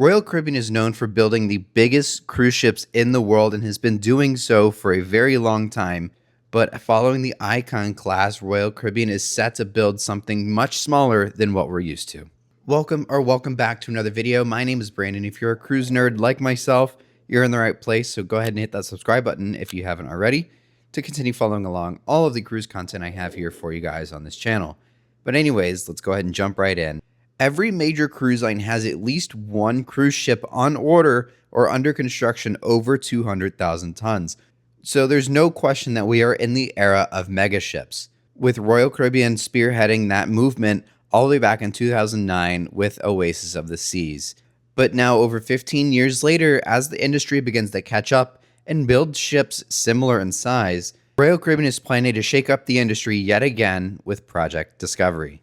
Royal Caribbean is known for building the biggest cruise ships in the world and has been doing so for a very long time. But following the Icon class, Royal Caribbean is set to build something much smaller than what we're used to. Welcome back to another video. My name is Brandon. If you're a cruise nerd like myself, you're in the right place. So go ahead and hit that subscribe button if you haven't already to continue following along all of the cruise content I have here for you guys on this channel. But anyways, let's go ahead and jump right in. Every major cruise line has at least one cruise ship on order or under construction over 200,000 tons. So there's no question that we are in the era of mega ships, with Royal Caribbean spearheading that movement all the way back in 2009 with Oasis of the Seas. But now over 15 years later, as the industry begins to catch up and build ships similar in size, Royal Caribbean is planning to shake up the industry yet again with Project Discovery.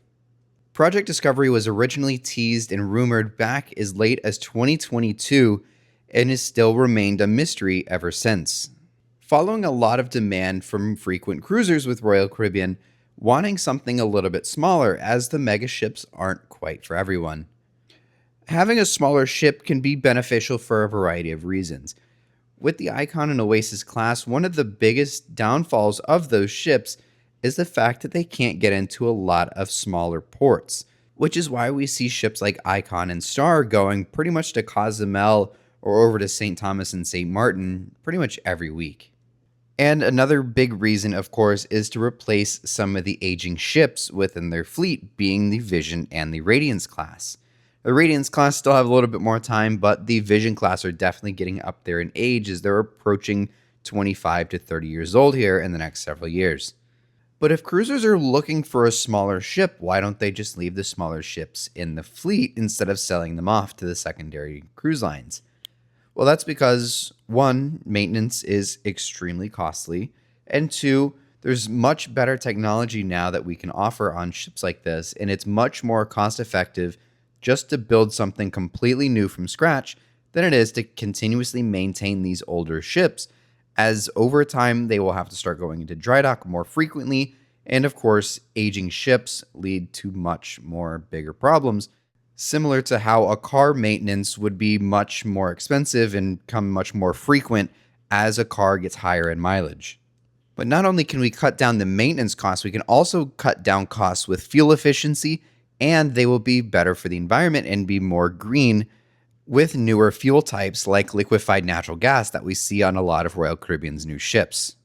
Project Discovery was originally teased and rumored back as late as 2022 and has still remained a mystery ever since. Following a lot of demand from frequent cruisers with Royal Caribbean, wanting something a little bit smaller as the mega ships aren't quite for everyone. Having a smaller ship can be beneficial for a variety of reasons. With the Icon and Oasis class, one of the biggest downfalls of those ships is the fact that they can't get into a lot of smaller ports, which is why we see ships like Icon and Star going pretty much to Cozumel or over to St. Thomas and St. Martin pretty much every week. And another big reason, of course, is to replace some of the aging ships within their fleet, being the Vision and the Radiance class. The Radiance class still have a little bit more time, but the Vision class are definitely getting up there in age as they're approaching 25 to 30 years old here in the next several years. But if cruisers are looking for a smaller ship, why don't they just leave the smaller ships in the fleet instead of selling them off to the secondary cruise lines? Well, that's because, one, maintenance is extremely costly, and two, there's much better technology now that we can offer on ships like this, and it's much more cost-effective just to build something completely new from scratch than it is to continuously maintain these older ships, as over time they will have to start going into dry dock more frequently, and of course, aging ships lead to much more bigger problems, similar to how a car maintenance would be much more expensive and become much more frequent as a car gets higher in mileage. But not only can we cut down the maintenance costs, we can also cut down costs with fuel efficiency, and they will be better for the environment and be more green with newer fuel types like liquefied natural gas that we see on a lot of Royal Caribbean's new ships.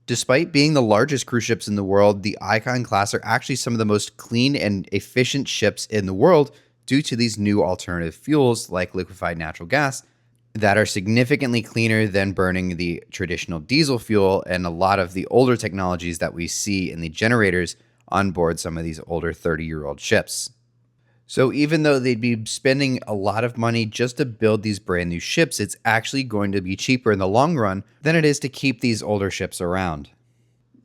Despite being the largest cruise ships in the world, the Icon class are actually some of the most clean and efficient ships in the world due to these new alternative fuels like liquefied natural gas that are significantly cleaner than burning the traditional diesel fuel and a lot of the older technologies that we see in the generators on board some of these older 30-year-old ships. So even though they'd be spending a lot of money just to build these brand new ships, it's actually going to be cheaper in the long run than it is to keep these older ships around.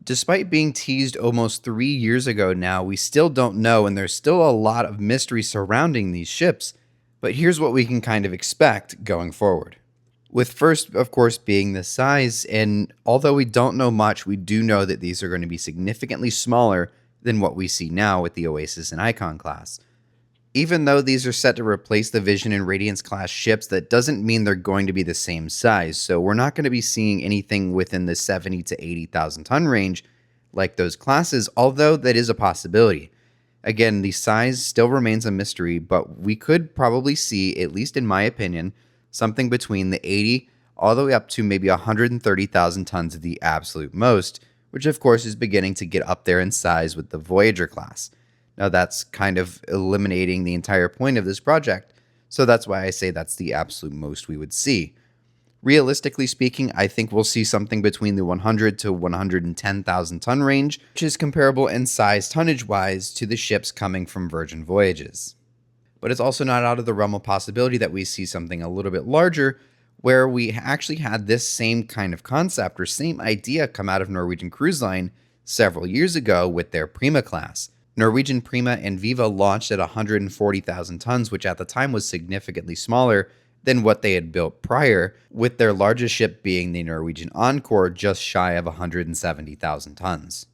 Despite being teased almost 3 years ago now, we still don't know, and there's still a lot of mystery surrounding these ships, but here's what we can kind of expect going forward. With first, of course, being the size, and although we don't know much, we do know that these are going to be significantly smaller than what we see now with the Oasis and Icon class. Even though these are set to replace the Vision and Radiance class ships, that doesn't mean they're going to be the same size. So we're not going to be seeing anything within the 70 to 80,000 ton range like those classes, although that is a possibility. Again, the size still remains a mystery, but we could probably see, at least in my opinion, something between the 80 all the way up to maybe 130,000 tons at the absolute most, which of course is beginning to get up there in size with the Voyager class. Now that's kind of eliminating the entire point of this project, so that's why I say that's the absolute most we would see. Realistically speaking, I think we'll see something between the 100 to 110,000 ton range, which is comparable in size tonnage-wise to the ships coming from Virgin Voyages. But it's also not out of the realm of possibility that we see something a little bit larger, where we actually had this same kind of concept or same idea come out of Norwegian Cruise Line several years ago with their Prima class. Norwegian Prima and Viva launched at 140,000 tons, which at the time was significantly smaller than what they had built prior, with their largest ship being the Norwegian Encore, just shy of 170,000 tons.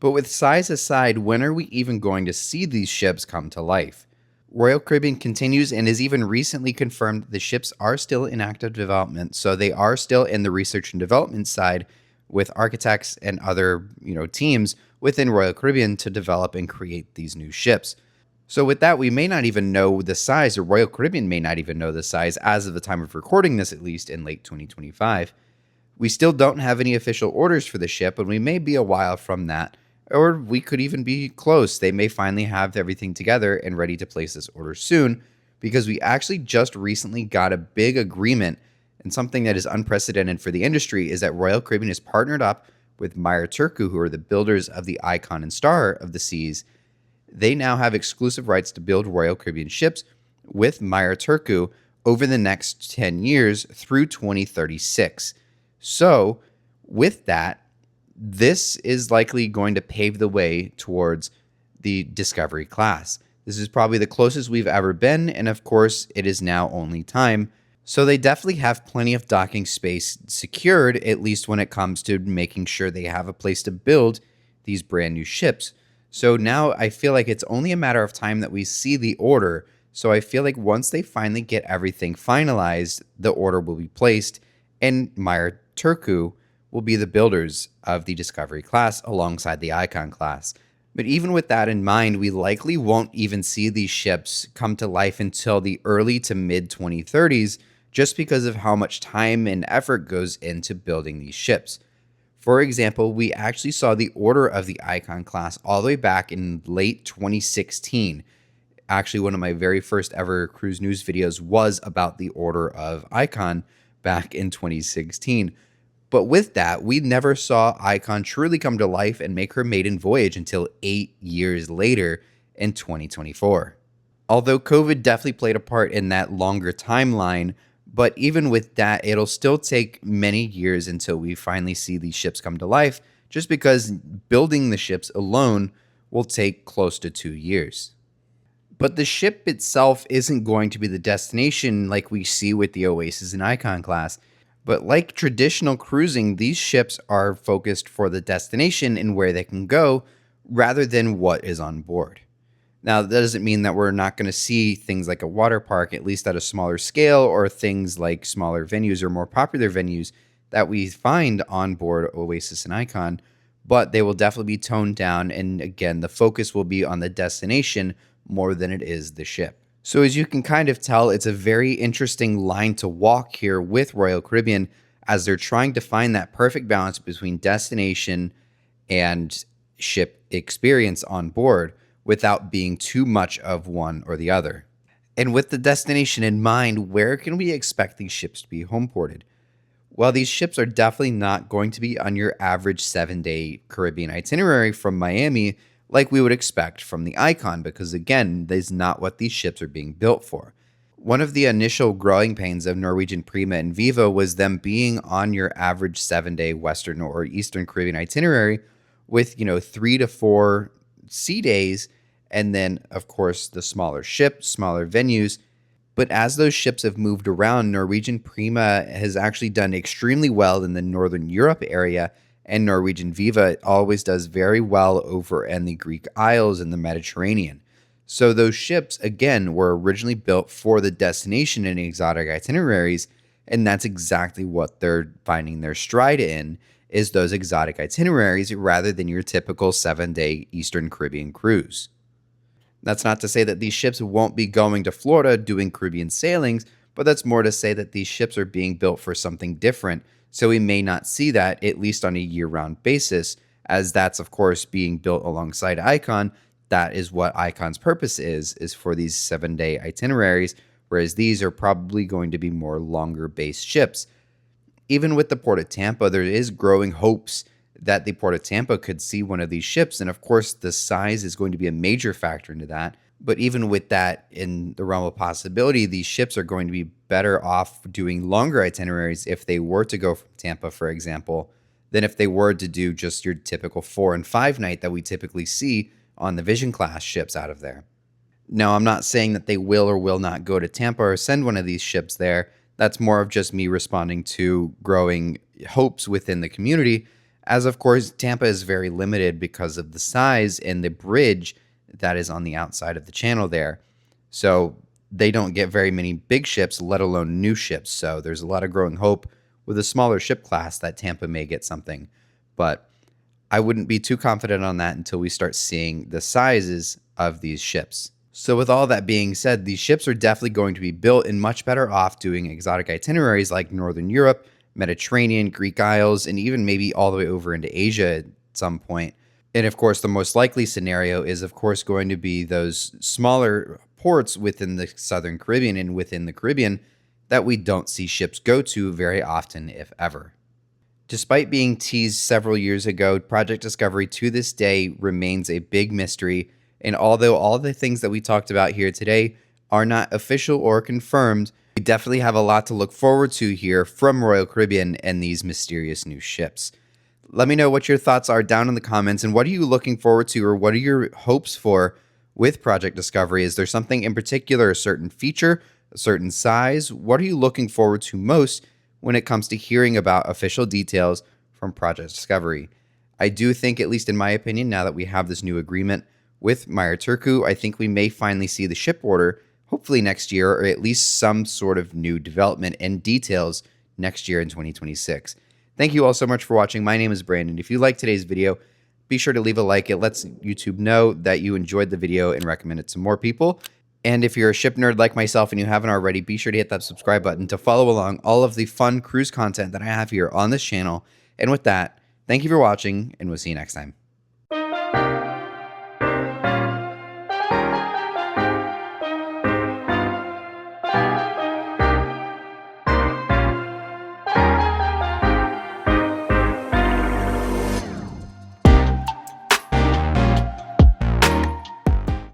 But with size aside, when are we even going to see these ships come to life? Royal Caribbean continues and has even recently confirmed the ships are still in active development. So they are still in the research and development side with architects and other, teams within Royal Caribbean to develop and create these new ships. So with that, we may not even know the size, or Royal Caribbean may not even know the size as of the time of recording this, at least in late 2025. We still don't have any official orders for the ship, and we may be a while from that, or we could even be close. They may finally have everything together and ready to place this order soon, because we actually just recently got a big agreement, and something that is unprecedented for the industry is that Royal Caribbean has partnered up with Meyer Turku, who are the builders of the Icon and Star of the Seas. They now have exclusive rights to build Royal Caribbean ships with Meyer Turku over the next 10 years through 2036. So, with that, this is likely going to pave the way towards the Discovery class. This is probably the closest we've ever been, and of course, it is now only time. So they definitely have plenty of docking space secured, at least when it comes to making sure they have a place to build these brand new ships. So now I feel like it's only a matter of time that we see the order. So I feel like once they finally get everything finalized, the order will be placed, and Meyer Turku will be the builders of the Discovery class alongside the Icon class. But even with that in mind, we likely won't even see these ships come to life until the early to mid 2030s, just because of how much time and effort goes into building these ships. For example, we actually saw the order of the Icon class all the way back in late 2016. Actually, one of my very first ever cruise news videos was about the order of Icon back in 2016. But with that, we never saw Icon truly come to life and make her maiden voyage until 8 years later in 2024. Although COVID definitely played a part in that longer timeline, but even with that, it'll still take many years until we finally see these ships come to life, just because building the ships alone will take close to 2 years. But the ship itself isn't going to be the destination like we see with the Oasis and Icon class. But like traditional cruising, these ships are focused for the destination and where they can go rather than what is on board. Now, that doesn't mean that we're not going to see things like a water park, at least at a smaller scale, or things like smaller venues or more popular venues that we find on board Oasis and Icon, but they will definitely be toned down. And again, the focus will be on the destination more than it is the ship. So as you can kind of tell, it's a very interesting line to walk here with Royal Caribbean as they're trying to find that perfect balance between destination and ship experience on board without being too much of one or the other. And with the destination in mind, where can we expect these ships to be home ported? Well, these ships are definitely not going to be on your average 7-day Caribbean itinerary from Miami like we would expect from the Icon, because again, that is not what these ships are being built for. One of the initial growing pains of Norwegian Prima and Viva was them being on your average 7-day Western or Eastern Caribbean itinerary with, 3 to 4 sea days, and then, of course, the smaller ships, smaller venues. But as those ships have moved around, Norwegian Prima has actually done extremely well in the Northern Europe area, and Norwegian Viva always does very well over in the Greek Isles and the Mediterranean. So those ships, again, were originally built for the destination and exotic itineraries, and that's exactly what they're finding their stride in, is those exotic itineraries rather than your typical 7-day Eastern Caribbean cruise. That's not to say that these ships won't be going to Florida doing Caribbean sailings, but that's more to say that these ships are being built for something different. So we may not see that, at least on a year-round basis, as that's, of course, being built alongside Icon. That is what Icon's purpose is for these 7-day itineraries, whereas these are probably going to be more longer-based ships. Even with the Port of Tampa, there is growing hopes that the Port of Tampa could see one of these ships, and of course, the size is going to be a major factor into that. But even with that in the realm of possibility, these ships are going to be better off doing longer itineraries if they were to go from Tampa, for example, than if they were to do just your typical 4 and 5 night that we typically see on the Vision class ships out of there. Now, I'm not saying that they will or will not go to Tampa or send one of these ships there. That's more of just me responding to growing hopes within the community, as of course, Tampa is very limited because of the size and the bridge that is on the outside of the channel there. So they don't get very many big ships, let alone new ships. So there's a lot of growing hope with a smaller ship class that Tampa may get something. But I wouldn't be too confident on that until we start seeing the sizes of these ships. So, with all that being said, these ships are definitely going to be built and much better off doing exotic itineraries like Northern Europe, Mediterranean, Greek Isles, and even maybe all the way over into Asia at some point. And of course, the most likely scenario is, of course, going to be those smaller ports within the Southern Caribbean and within the Caribbean that we don't see ships go to very often, if ever. Despite being teased several years ago, Project Discovery to this day remains a big mystery. And although all the things that we talked about here today are not official or confirmed, we definitely have a lot to look forward to here from Royal Caribbean and these mysterious new ships. Let me know what your thoughts are down in the comments, and what are you looking forward to, or what are your hopes for with Project Discovery? Is there something in particular, a certain feature, a certain size? What are you looking forward to most when it comes to hearing about official details from Project Discovery? I do think, at least in my opinion, now that we have this new agreement with Meyer Turku, I think we may finally see the ship order, hopefully next year, or at least some sort of new development and details next year in 2026. Thank you all so much for watching. My name is Brandon. If you liked today's video, be sure to leave a like. It lets YouTube know that you enjoyed the video and recommend it to more people. And if you're a ship nerd like myself and you haven't already, be sure to hit that subscribe button to follow along all of the fun cruise content that I have here on this channel. And with that, thank you for watching, and we'll see you next time.